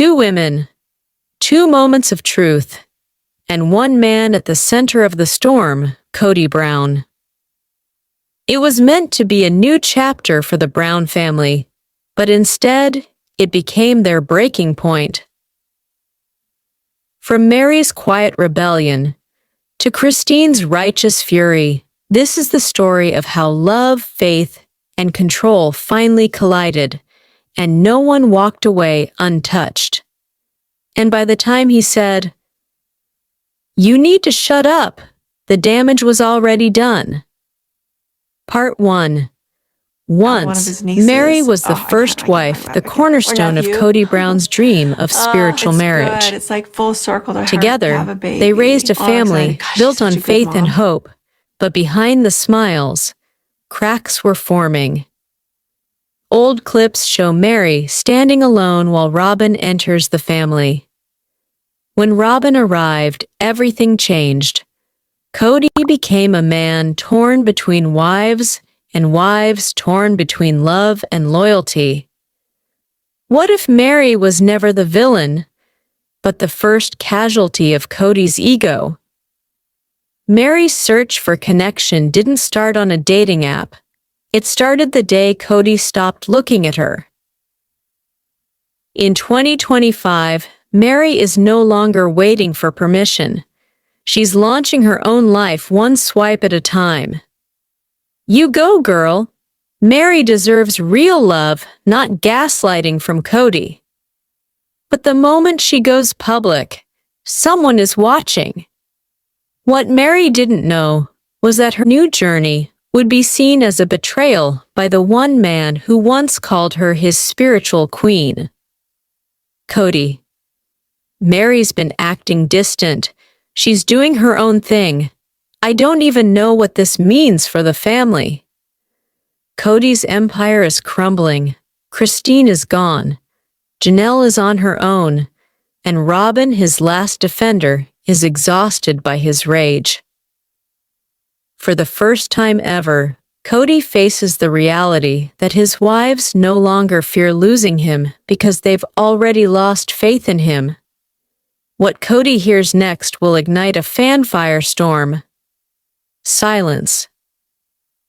Two women, two moments of truth, and one man at the center of the storm, Kody Brown. It was meant to be a new chapter for the Brown family, but instead, it became their breaking point. From Meri's quiet rebellion to Christine's righteous fury, this is the story of how love, faith, and control finally collided, and no one walked away untouched. And by the time he said, "You need to shut up," the damage was already done. Part 1. Once, Meri was the first wife, the cornerstone of Kody Brown's dream of spiritual marriage. Good. It's like full circle to Together, have a baby. they raised a family Gosh, built on such a good faith and mom. hope, but behind the smiles, cracks were forming. Old clips show Meri standing alone while Robyn enters the family. When Robyn arrived, everything changed. Kody became a man torn between wives, and wives torn between love and loyalty. What if Meri was never the villain, but the first casualty of Kody's ego? Meri's search for connection didn't start on a dating app. It started the day Kody stopped looking at her. In 2025, Meri is no longer waiting for permission. She's launching her own life one swipe at a time. You go, girl. Meri deserves real love, not gaslighting from Kody. But the moment she goes public, someone is watching. What Meri didn't know was that her new journey would be seen as a betrayal by the one man who once called her his spiritual queen. Kody. Meri's been acting distant. She's doing her own thing. I don't even know what this means for the family. Kody's empire is crumbling. Christine is gone. Janelle is on her own. And Robyn, his last defender, is exhausted by his rage. For the first time ever, Kody faces the reality that his wives no longer fear losing him because they've already lost faith in him. What Kody hears next will ignite a fan firestorm. Silence.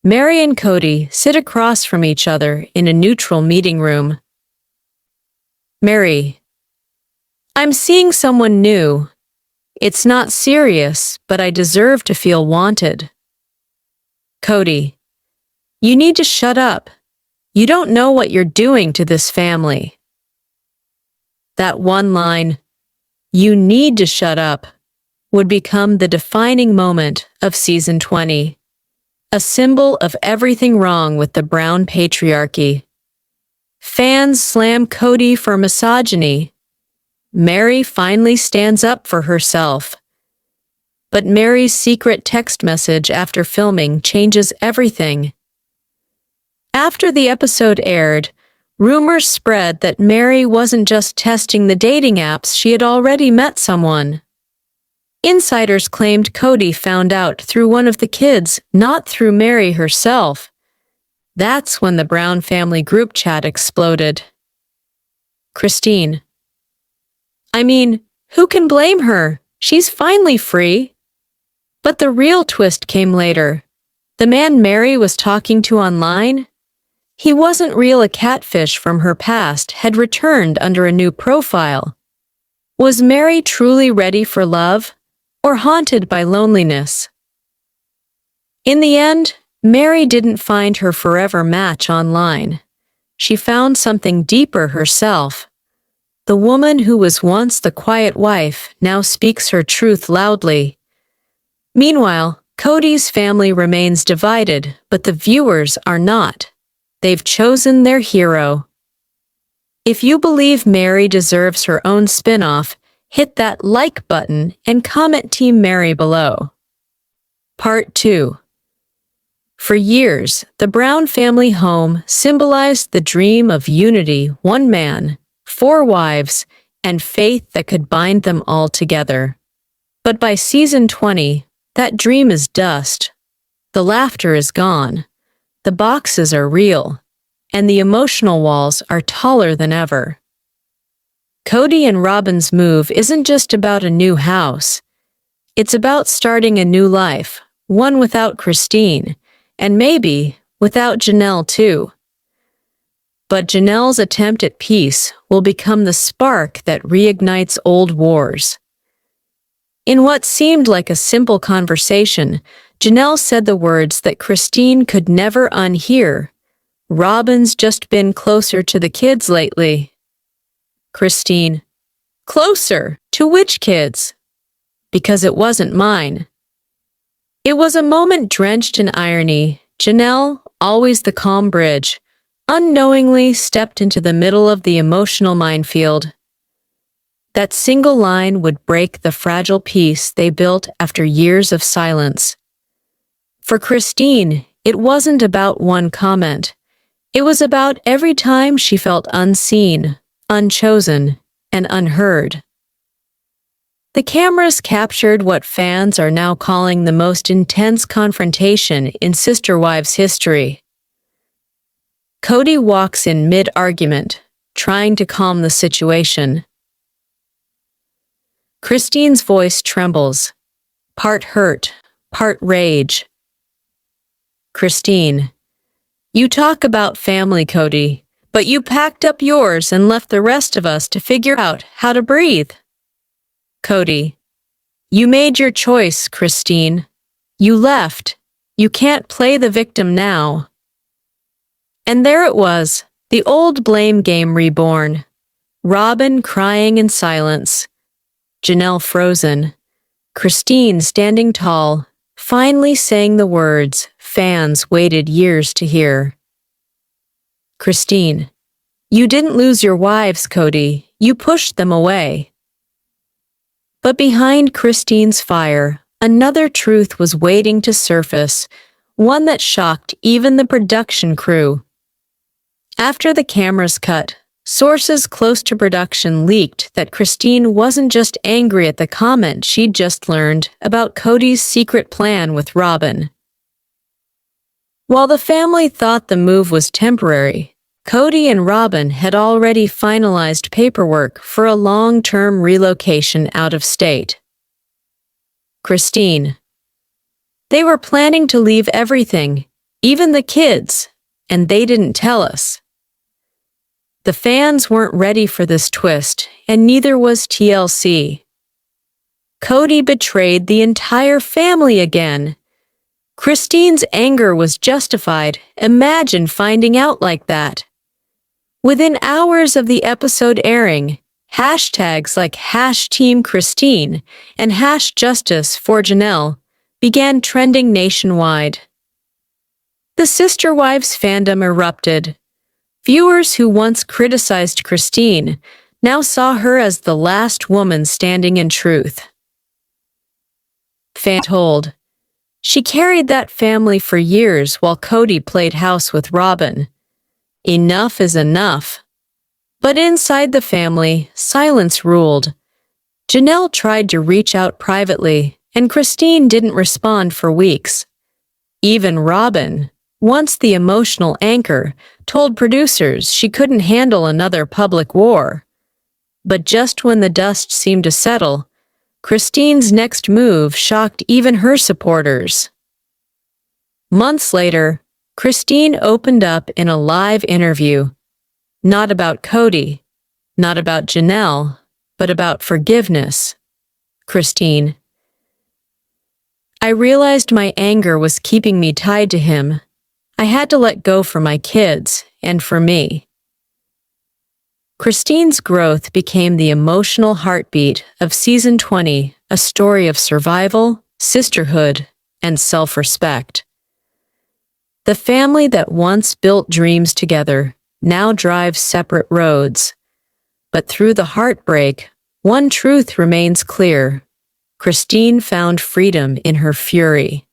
Meri and Kody sit across from each other in a neutral meeting room. Meri. I'm seeing someone new. It's not serious, but I deserve to feel wanted. Kody. You need to shut up. You don't know what you're doing to this family. That one line, "You need to shut up," would become the defining moment of Season 20, a symbol of everything wrong with the Brown patriarchy. Fans slam Kody for misogyny. Meri finally stands up for herself. But Meri's secret text message after filming changes everything. After the episode aired, rumors spread that Meri wasn't just testing the dating apps, she had already met someone. Insiders claimed Kody found out through one of the kids, not through Meri herself. That's when the Brown family group chat exploded. Christine. I mean, who can blame her? She's finally free. But the real twist came later. The man Meri was talking to online? He wasn't real. A catfish from her past had returned under a new profile. Was Meri truly ready for love, or haunted by loneliness? In the end, Meri didn't find her forever match online. She found something deeper herself. The woman who was once the quiet wife now speaks her truth loudly. Meanwhile, Kody's family remains divided, but the viewers are not. They've chosen their hero. If you believe Meri deserves her own spin-off, hit that like button and comment Team Meri below. Part 2. For years, the Brown family home symbolized the dream of unity, one man, 4 wives, and faith that could bind them all together. But by Season 20, that dream is dust. The laughter is gone. The boxes are real, and the emotional walls are taller than ever. Kody and Robyn's move isn't just about a new house. It's about starting a new life, one without Christine, and maybe without Janelle too. But Janelle's attempt at peace will become the spark that reignites old wars. In what seemed like a simple conversation, Janelle said the words that Christine could never unhear. "Robyn's just been closer to the kids lately." Christine: "Closer? To which kids?" "Because it wasn't mine." It was a moment drenched in irony. Janelle, always the calm bridge, unknowingly stepped into the middle of the emotional minefield. That single line would break the fragile peace they built after years of silence. For Christine, it wasn't about one comment. It was about every time she felt unseen, unchosen, and unheard. The cameras captured what fans are now calling the most intense confrontation in Sister Wives history. Kody walks in mid-argument, trying to calm the situation. Christine's voice trembles, part hurt, part rage. Christine: "You talk about family, Kody, but you packed up yours and left the rest of us to figure out how to breathe." Kody: "You made your choice, Christine. You left. You can't play the victim now." And there it was, the old blame game reborn. Robyn crying in silence, Janelle frozen, Christine standing tall, finally saying the words fans waited years to hear. Christine: "You didn't lose your wives, Kody. You pushed them away." But behind Christine's fire, another truth was waiting to surface, one that shocked even the production crew. After the cameras cut, sources close to production leaked that Christine wasn't just angry at the comment she'd just learned about Kody's secret plan with Robyn. While the family thought the move was temporary, Kody and Robyn had already finalized paperwork for a long-term relocation out of state. Christine: "They were planning to leave everything, even the kids, and they didn't tell us." The fans weren't ready for this twist, and neither was TLC. Kody betrayed the entire family again. Christine's anger was justified. Imagine finding out like that. Within hours of the episode airing, hashtags like #TeamChristine and #JusticeForJanelle began trending nationwide. The Sister Wives fandom erupted. Viewers who once criticized Christine now saw her as the last woman standing in truth. Fans told, "She carried that family for years while Kody played house with Robyn. Enough is enough." But inside the family, silence ruled. Janelle tried to reach out privately, and Christine didn't respond for weeks. Even Robyn, once the emotional anchor, told producers she couldn't handle another public war. But just when the dust seemed to settle, Christine's next move shocked even her supporters. Months later, Christine opened up in a live interview. Not about Kody, not about Janelle, but about forgiveness. Christine: "I realized my anger was keeping me tied to him. I had to let go for my kids and for me." Christine's growth became the emotional heartbeat of Season 20, a story of survival, sisterhood, and self-respect. The family that once built dreams together now drives separate roads. But through the heartbreak, one truth remains clear. Christine found freedom in her fury.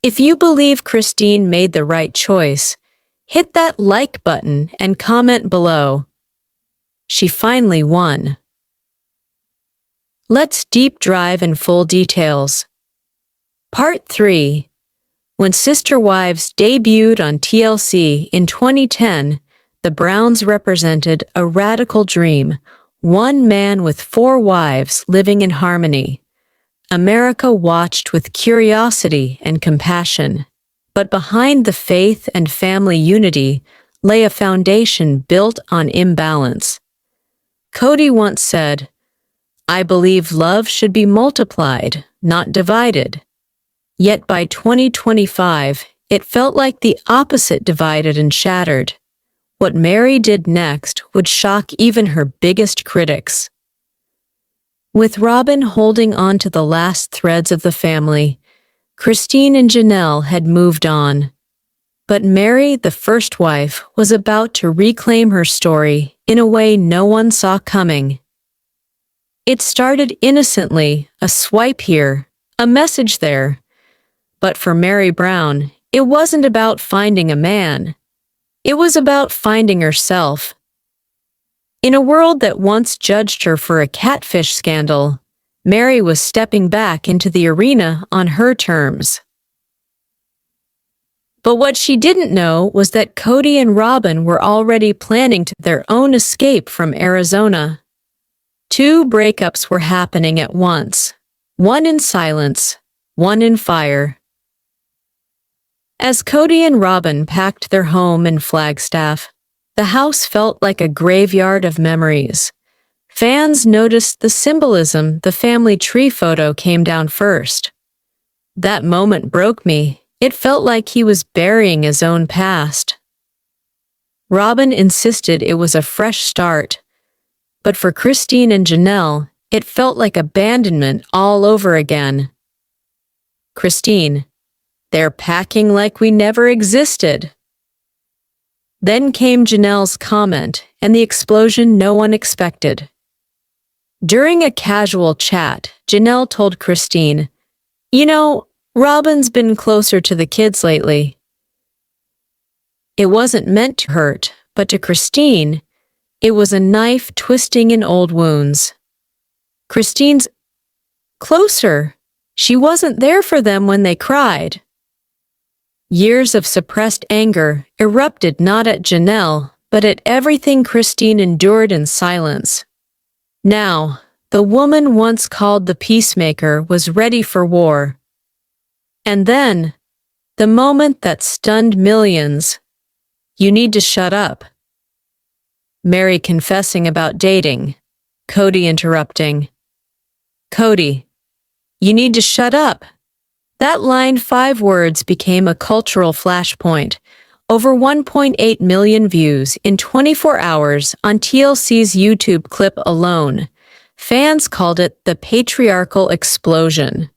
If you believe Christine made the right choice, hit that like button and comment below. She finally won. Let's deep dive in full details. Part 3. When Sister Wives debuted on TLC in 2010, The Browns represented a radical dream, one man with 4 wives living in harmony. America watched with curiosity and compassion. But behind the faith and family unity lay a foundation built on imbalance. Kody once said, "I believe love should be multiplied, not divided." Yet by 2025, it felt like the opposite divided and shattered. What Meri did next would shock even her biggest critics. With Robyn holding on to the last threads of the family, Christine and Janelle had moved on. But Meri, the first wife, was about to reclaim her story in a way no one saw coming. It started innocently, a swipe here, a message there. But for Kody Brown, it wasn't about finding a man. It was about finding herself. In a world that once judged her for a catfish scandal, Meri was stepping back into the arena on her terms. But what she didn't know was that Kody and Robyn were already planning their own escape from Arizona. 2 breakups were happening at once, one in silence, one in fire. As Kody and Robyn packed their home in Flagstaff, the house felt like a graveyard of memories. Fans noticed the symbolism. The family tree photo came down first. That moment broke me. It felt like he was burying his own past. Robyn insisted it was a fresh start. But for Christine and Janelle, it felt like abandonment all over again. Christine, "They're packing like we never existed." Then came Janelle's comment and the explosion no one expected. During a casual chat, Janelle told Christine, "You know, Robyn's been closer to the kids lately." It wasn't meant to hurt, but to Christine, it was a knife twisting in old wounds. Christine's closer. She wasn't there for them when they cried. Years of suppressed anger erupted not at Janelle, but at everything Christine endured in silence. Now, the woman once called the peacemaker was ready for war. And then, the moment that stunned millions, "You need to shut up." Meri confessing about dating, Kody interrupting. "Kody, you need to shut up." That line, 5 words, became a cultural flashpoint. Over 1.8 million views in 24 hours on TLC's YouTube clip alone. Fans called it the patriarchal explosion.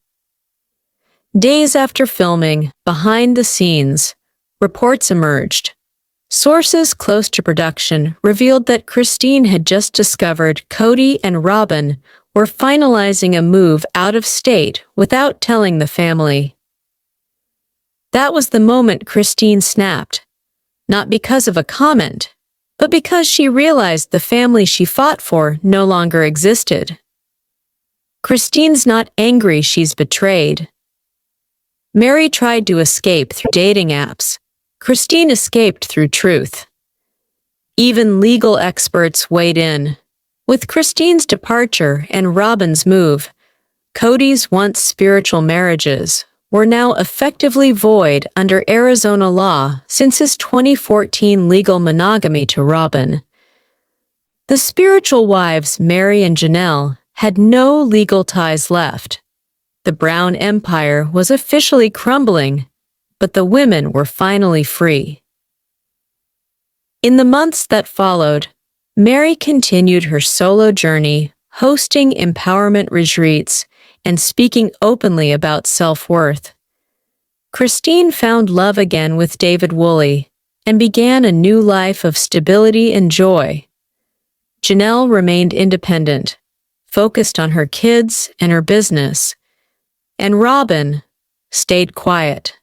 Days after filming, behind the scenes, reports emerged. Sources close to production revealed that Christine had just discovered Kody and Robyn were finalizing a move out of state without telling the family. That was the moment Christine snapped, not because of a comment, but because she realized the family she fought for no longer existed. Christine's not angry she's betrayed. Meri tried to escape through dating apps. Christine escaped through truth. Even legal experts weighed in. With Christine's departure and Robyn's move, Kody's once spiritual marriages were now effectively void under Arizona law since his 2014 legal monogamy to Robyn. The spiritual wives, Meri and Janelle, had no legal ties left. The Brown empire was officially crumbling, but the women were finally free. In the months that followed, Meri continued her solo journey, hosting empowerment retreats and speaking openly about self-worth. Christine found love again with David Woolley and began a new life of stability and joy. Janelle remained independent, focused on her kids and her business, and Robyn stayed quiet.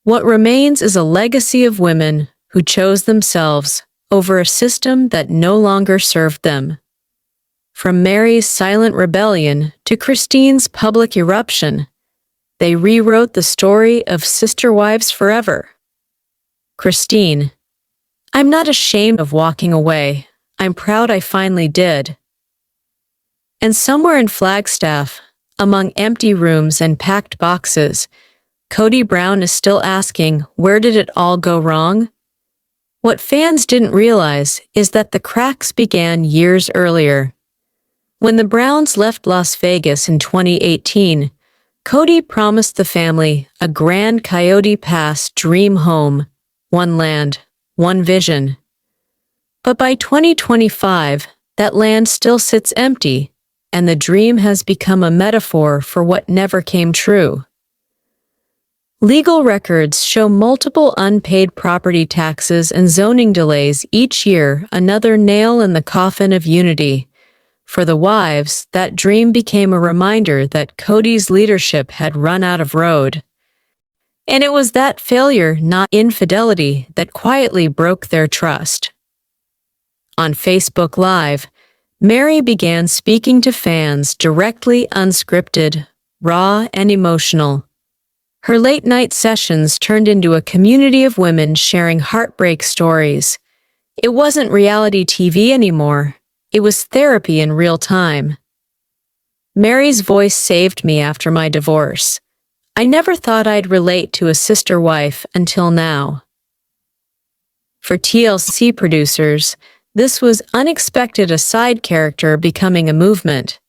What remains is a legacy of women who chose themselves over a system that no longer served them. From Meri's silent rebellion to Christine's public eruption, they rewrote the story of sister wives forever. Christine, I'm not ashamed of walking away. I'm proud I finally did. And somewhere in Flagstaff, among empty rooms and packed boxes, Kody Brown is still asking, where did it all go wrong? What fans didn't realize is that the cracks began years earlier. When the Browns left Las Vegas in 2018, Kody promised the family a grand Coyote Pass dream home, one land, one vision. But by 2025, that land still sits empty, and the dream has become a metaphor for what never came true. Legal records show multiple unpaid property taxes and zoning delays each year, another nail in the coffin of unity. For the wives, that dream became a reminder that Kody's leadership had run out of road. And it was that failure, not infidelity, that quietly broke their trust. On Facebook Live, Meri began speaking to fans directly, unscripted, raw, and emotional. Her late-night sessions turned into a community of women sharing heartbreak stories. It wasn't reality TV anymore. It was therapy in real time. Meri's voice saved me after my divorce. I never thought I'd relate to a sister wife until now. For TLC producers, this was unexpected, a side character becoming a movement.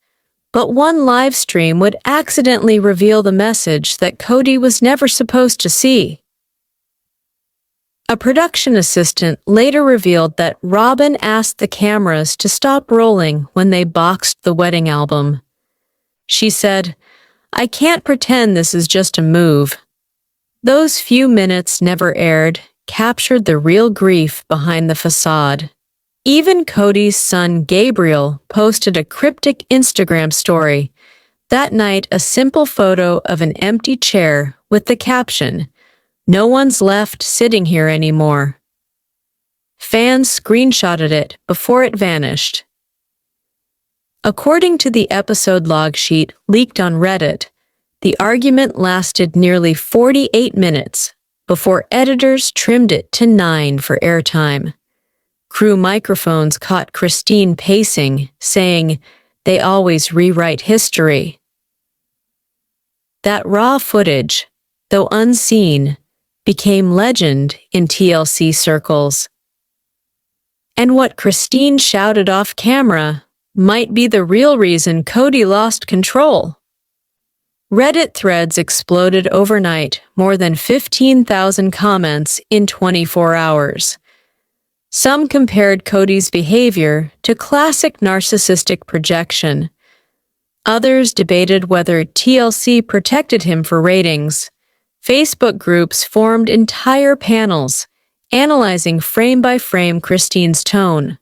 But one live stream would accidentally reveal the message that Kody was never supposed to see. A production assistant later revealed that Robyn asked the cameras to stop rolling when they boxed the wedding album. She said, "I can't pretend this is just a move." Those few minutes never aired, captured the real grief behind the facade. Even Kody's son Gabriel posted a cryptic Instagram story. That night, a simple photo of an empty chair with the caption, "No one's left sitting here anymore." Fans screenshotted it before it vanished. According to the episode log sheet leaked on Reddit, the argument lasted nearly 48 minutes before editors trimmed it to 9 for airtime. Crew microphones caught Christine pacing, saying, "They always rewrite history." That raw footage, though unseen, became legend in TLC circles. And what Christine shouted off camera might be the real reason Kody lost control. Reddit threads exploded overnight, more than 15,000 comments in 24 hours. Some compared Kody's behavior to classic narcissistic projection. Others debated whether TLC protected him for ratings. Facebook groups formed entire panels, analyzing frame by frame Christine's tone,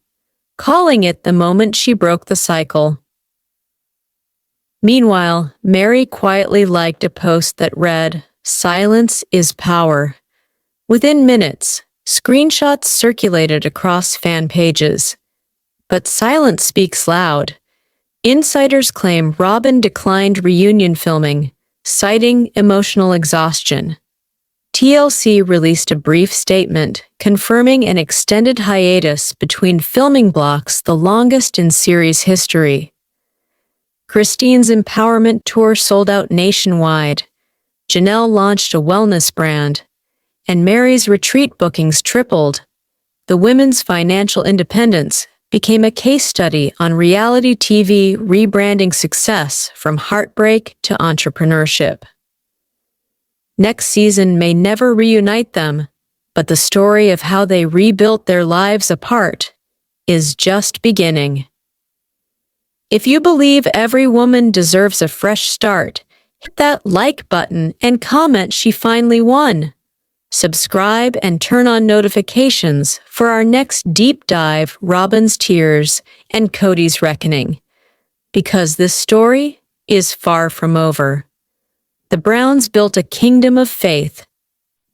calling it the moment she broke the cycle. Meanwhile, Meri quietly liked a post that read, "Silence is power." Within minutes, screenshots circulated across fan pages. But silence speaks loud. Insiders claim Robyn declined reunion filming, citing emotional exhaustion. TLC released a brief statement confirming an extended hiatus between filming blocks, the longest in series history. Christine's empowerment tour sold out nationwide. Janelle launched a wellness brand, and Meri's retreat bookings tripled. The women's financial independence became a case study on reality TV rebranding success from heartbreak to entrepreneurship. Next season may never reunite them, but the story of how they rebuilt their lives apart is just beginning. If you believe every woman deserves a fresh start, hit that like button and comment she finally won. Subscribe and turn on notifications for our next deep dive, Robyn's tears and Kody's reckoning. Because this story is far from over. The Browns built a kingdom of faith.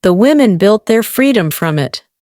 The women built their freedom from it.